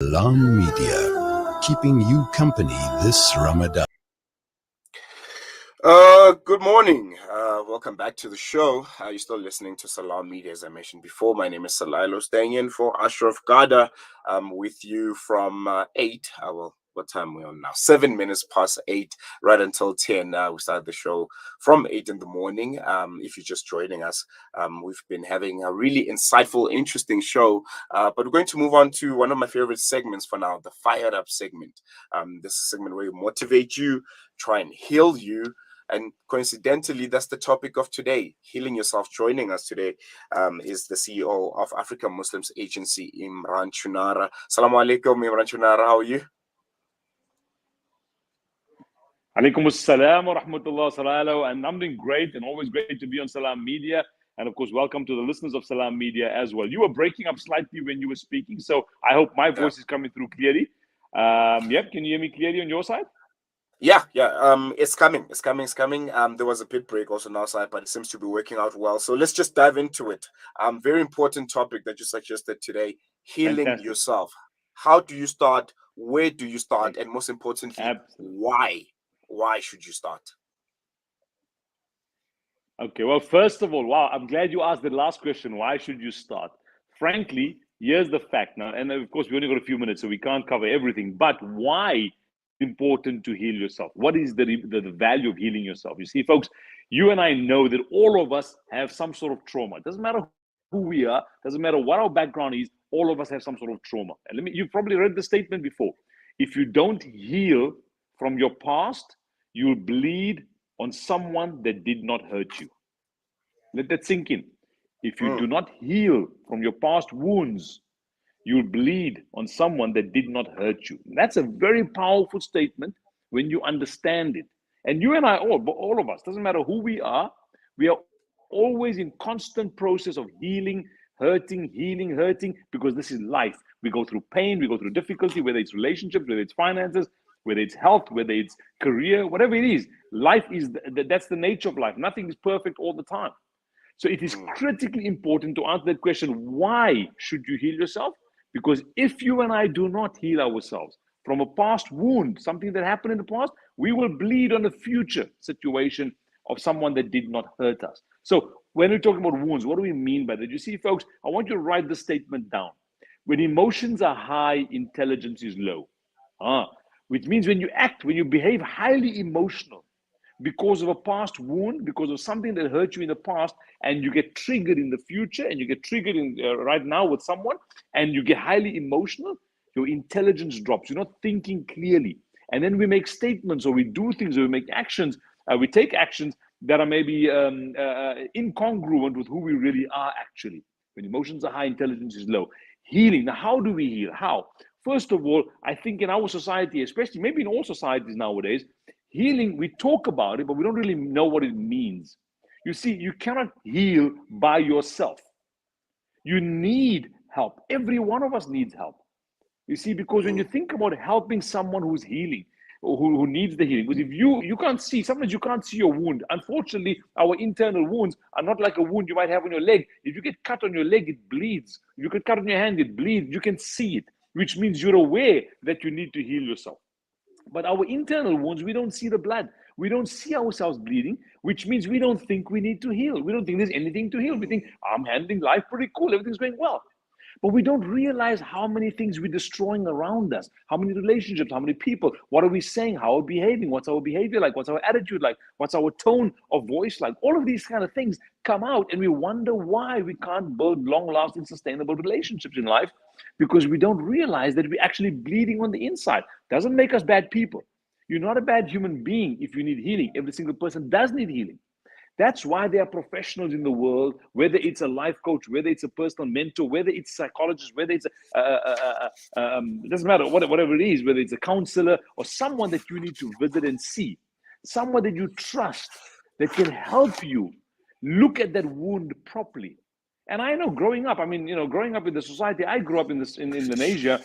Salam Media, keeping you company this Ramadan. Good morning. Welcome back to the show. You're still listening to Salam Media, as I mentioned before. My name is Salailo, staying in for Ashraf Garda. With you from 8. What time are we on now? 7 minutes past 8, right until 10. We started the show from 8 in the morning. If you're just joining us, we've been having a really insightful, interesting show. But we're going to move on to one of my favorite segments for now, the Fired Up segment. This is a segment where we motivate you, try and heal you. And coincidentally, that's the topic of today, healing yourself. Joining us today is the CEO of African Muslims Agency, Imraan Choonara. Assalamu alaikum, Imraan Choonara. How are you? Alaikum assalam wa rahmatullah, Salalo. And I'm doing great, and always great to be on Salam Media. And of course, welcome to the listeners of Salam Media as well. You were breaking up slightly when you were speaking, so I hope my voice is coming through clearly. Can you hear me clearly on your side? Yeah. It's coming. There was a pit break also on our side, but it seems to be working out well. So let's just dive into it. Very important topic that you suggested today: healing Fantastic. yourself. How do you start? Where do you start? And most importantly, why? Why should you start? Okay. Well, first of all, wow, I'm glad you asked the last question. Why should you start? Frankly, here's the fact now, and of course, we only got a few minutes, so we can't cover everything. But why? Important to heal yourself? What is the value of healing yourself? You see, folks, you and I know that all of us have some sort of trauma. It doesn't matter who we are, doesn't matter what our background is, all of us have some sort of trauma. And you've probably read the statement before. If you don't heal from your past, you'll bleed on someone that did not hurt you. Let that sink in. If you do not heal from your past wounds, you'll bleed on someone that did not hurt you. That's a very powerful statement when you understand it. And you and I, all of us, doesn't matter who we are always in constant process of healing, hurting, because this is life. We go through pain, we go through difficulty, whether it's relationships, whether it's finances, whether it's health, whether it's career, whatever it is. Life is, that's the nature of life. Nothing is perfect all the time. So it is critically important to answer that question, why should you heal yourself? Because if you and I do not heal ourselves from a past wound, something that happened in the past, we will bleed on a future situation of someone that did not hurt us. So when we're talking about wounds, what do we mean by that? You see, folks, I want you to write the statement down. When emotions are high, intelligence is low. Which means when you behave highly emotional, because of a past wound, because of something that hurt you in the past, and you get triggered in the future, and you get triggered right now with someone, and you get highly emotional, your intelligence drops. You're not thinking clearly. And then we make statements, or we do things, or we make actions, we take actions that are maybe incongruent with who we really are actually. When emotions are high, intelligence is low. Healing. Now, how do we heal? How? First of all, I think in our society, especially maybe in all societies nowadays, healing, we talk about it, but we don't really know what it means. You see, you cannot heal by yourself. You need help. Every one of us needs help. You see, because when you think about helping someone who's healing, or who needs the healing, because if you can't see, sometimes you can't see your wound. Unfortunately, our internal wounds are not like a wound you might have on your leg. If you get cut on your leg, it bleeds. If you get cut on your hand, it bleeds. You can see it, which means you're aware that you need to heal yourself. But our internal wounds, we don't see the blood. We don't see ourselves bleeding, which means we don't think we need to heal. We don't think there's anything to heal. We think, I'm handling life pretty cool. Everything's going well. But we don't realize how many things we're destroying around us, how many relationships, how many people, what are we saying, how are we behaving, what's our behavior like, what's our attitude like, what's our tone of voice like. All of these kind of things come out, and we wonder why we can't build long-lasting, sustainable relationships in life, because we don't realize that we're actually bleeding on the inside. Doesn't make us bad people. You're not a bad human being if you need healing. Every single person does need healing. That's why there are professionals in the world, whether it's a life coach, whether it's a personal mentor, whether it's a psychologist, whether it's it doesn't matter, whatever it is, whether it's a counselor or someone that you need to visit and see, someone that you trust that can help you look at that wound properly. And I know growing up in the society I grew up in Indonesia,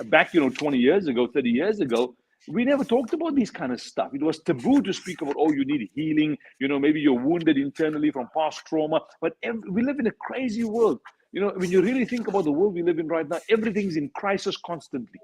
back, 20 years ago, 30 years ago, we never talked about these kind of stuff. It was taboo to speak about, you need healing. Maybe you're wounded internally from past trauma. But we live in a crazy world. When you really think about the world we live in right now, everything's in crisis constantly.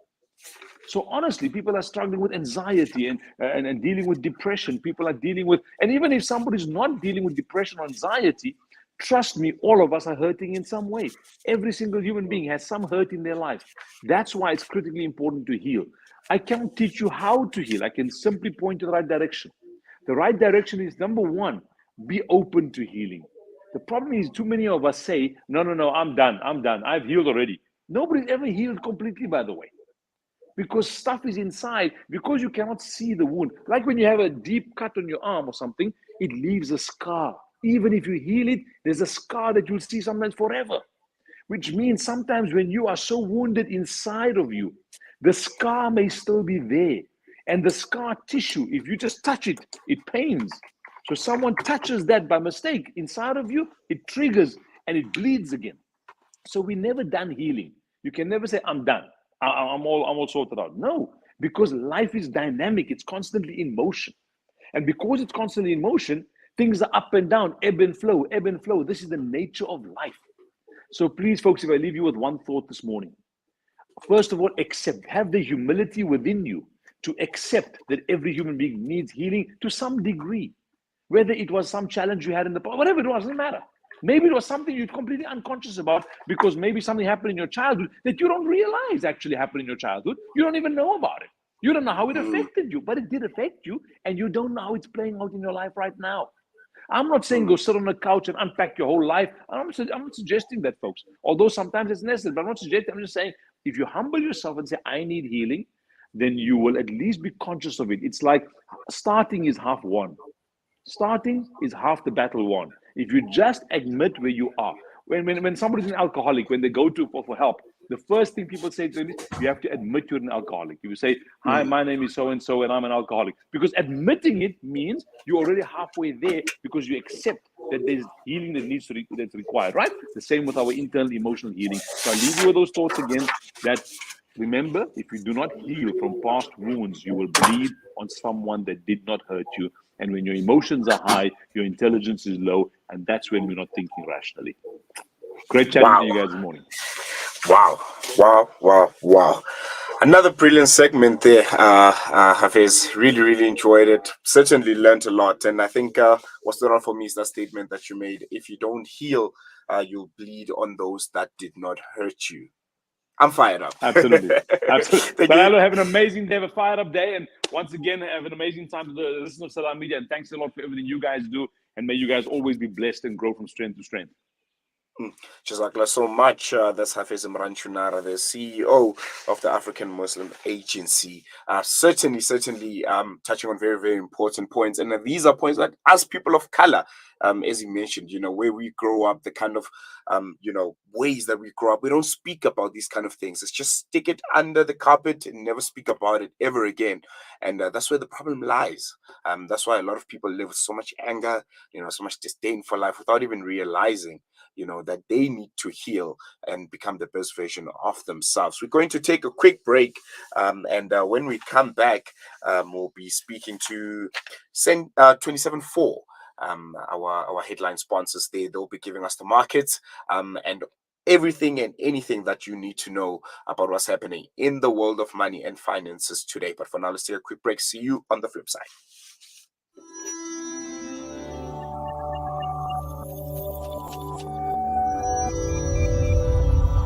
So honestly, people are struggling with anxiety and dealing with depression. People are dealing with, and even if somebody's not dealing with depression or anxiety, trust me, all of us are hurting in some way. Every single human being has some hurt in their life. That's why it's critically important to heal. I can't teach you how to heal. I can simply point to the right direction. The right direction is, number one, be open to healing. The problem is too many of us say, no, I'm done. I've healed already. Nobody's ever healed completely, by the way, because stuff is inside, because you cannot see the wound. Like when you have a deep cut on your arm or something, it leaves a scar. Even if you heal it, there's a scar that you'll see sometimes forever, which means sometimes when you are so wounded inside of you, the scar may still be there. And the scar tissue, if you just touch it, it pains. So someone touches that by mistake inside of you, it triggers and it bleeds again. So we're never done healing. You can never say, I'm done. I'm all sorted out. No, because life is dynamic. It's constantly in motion. And because it's constantly in motion, things are up and down, ebb and flow, ebb and flow. This is the nature of life. So please, folks, if I leave you with one thought this morning, first of all, accept, have the humility within you to accept that every human being needs healing to some degree. Whether it was some challenge you had in the past, whatever it was, doesn't matter. Maybe it was something you're completely unconscious about because maybe something happened in your childhood that you don't realize actually happened in your childhood. You don't even know about it. You don't know how it affected you, but it did affect you, and you don't know how it's playing out in your life right now. I'm not saying go sit on the couch and unpack your whole life. I'm not suggesting that, folks. Although sometimes it's necessary, but I'm not suggesting. I'm just saying if you humble yourself and say, I need healing, then you will at least be conscious of it. It's like starting is half won. Starting is half the battle won. If you just admit where you are. When somebody's an alcoholic, when they go to for help, the first thing people say to them is, you have to admit you're an alcoholic. You say, hi, my name is so-and-so, and I'm an alcoholic. Because admitting it means you're already halfway there because you accept that there's healing that's required, right? The same with our internal emotional healing. So I leave you with those thoughts again, that remember, if you do not heal from past wounds, you will bleed on someone that did not hurt you. And when your emotions are high, your intelligence is low, and that's when we're not thinking rationally. Great chatting to you guys this morning. Wow. Another brilliant segment there, Hafiz. Really enjoyed it. Certainly learned a lot. And I think what stood out for me is that statement that you made. If you don't heal, you'll bleed on those that did not hurt you. I'm fired up. Absolutely. Thank But you. hello, have an amazing day, have a fired up day. And once again, have an amazing time to the listeners of Salam Media. And thanks a lot for everything you guys do. And may you guys always be blessed and grow from strength to strength. Jazakallah so much. That's Hafiz Imraan Choonara, the CEO of the African Muslim Agency. Certainly, touching on very important points. And these are points that, as people of color, as you mentioned, where we grow up, the kind of, ways that we grow up, we don't speak about these kind of things. It's just stick it under the carpet and never speak about it ever again. And that's where the problem lies. That's why a lot of people live with so much anger, so much disdain for life without even realizing that they need to heal and become the best version of themselves. We're going to take a quick break, and when we come back, we'll be speaking to 27-4, our headline sponsors there. They'll be giving us the markets and everything and anything that you need to know about what's happening in the world of money and finances today. But for now, let's take a quick break. See you on the flip side.